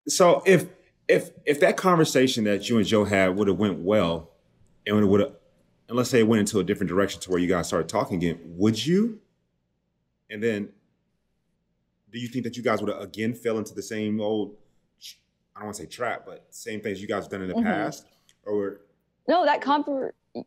So if that conversation that you and Joe had would have went well, and it would have, and let's say it went into a different direction to where you guys started talking again, would you? And then, do you think that you guys would have again fell into the same old, I don't want to say trap, but same things you guys have done in the Hmm. past, or No,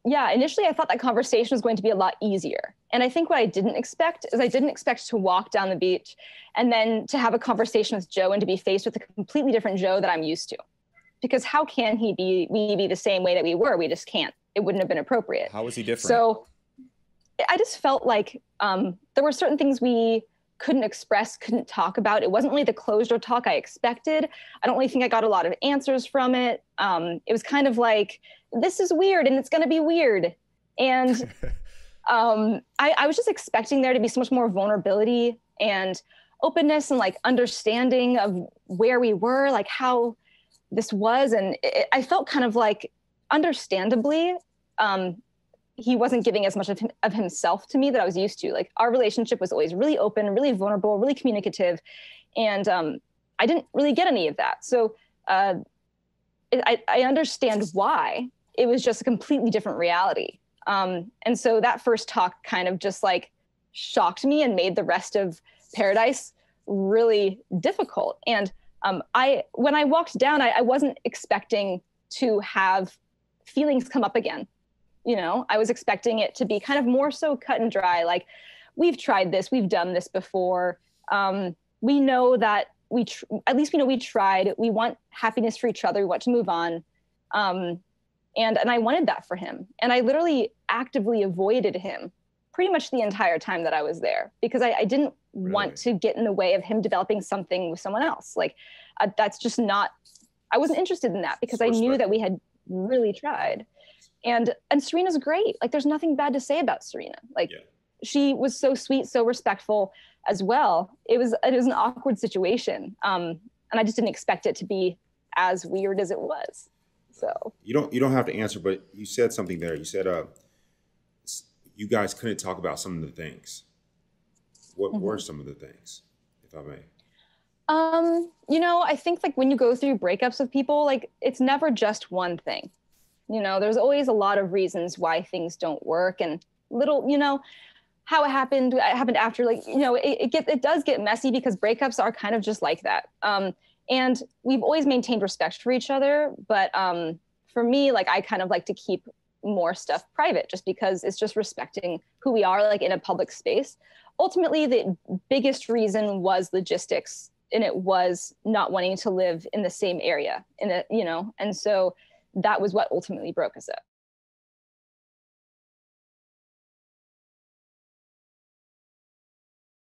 yeah, initially I thought that conversation was going to be a lot easier. And I think what I didn't expect is I didn't expect to walk down the beach and then to have a conversation with Joe and to be faced with a completely different Joe that I'm used to. Because how can we be the same way that we were? We just can't. It wouldn't have been appropriate. How was he different? So I just felt like there were certain things we couldn't express, couldn't talk about. It wasn't really the closed door talk I expected. I don't really think I got a lot of answers from it. It was kind of like, this is weird and it's going to be weird. And I was just expecting there to be so much more vulnerability and openness and like understanding of where we were, like how this was. And I felt kind of like, understandably, he wasn't giving as much of himself to me that I was used to. Like our relationship was always really open, really vulnerable, really communicative. And I didn't really get any of that. So I understand why. It was just a completely different reality. And so that first talk kind of just like shocked me and made the rest of Paradise really difficult. And when I walked down, I wasn't expecting to have feelings come up again. You know, I was expecting it to be kind of more so cut and dry. Like, we've tried this, we've done this before. We know that at least we know we tried. We want happiness for each other. We want to move on. And I wanted that for him. And I literally actively avoided him pretty much the entire time that I was there because I didn't want to get in the way of him developing something with someone else. Like, that's just not, I wasn't interested in that because I knew that we had really tried. And Serena's great. Like, there's nothing bad to say about Serena. Like, she was so sweet, so respectful as well. It was an awkward situation. And I just didn't expect it to be as weird as it was. So you don't have to answer, but you said something there. You said you guys couldn't talk about some of the things. What were some of the things, if I may? You know, I think like when you go through breakups with people, like it's never just one thing. You know, there's always a lot of reasons why things don't work and little, you know, how it happened after, like, you know, it does get messy because breakups are kind of just like that. And we've always maintained respect for each other. But for me, like, I kind of like to keep more stuff private just because it's just respecting who we are, like in a public space. Ultimately, the biggest reason was logistics, and it was not wanting to live in the same area in a, you know, and so that was what ultimately broke us up.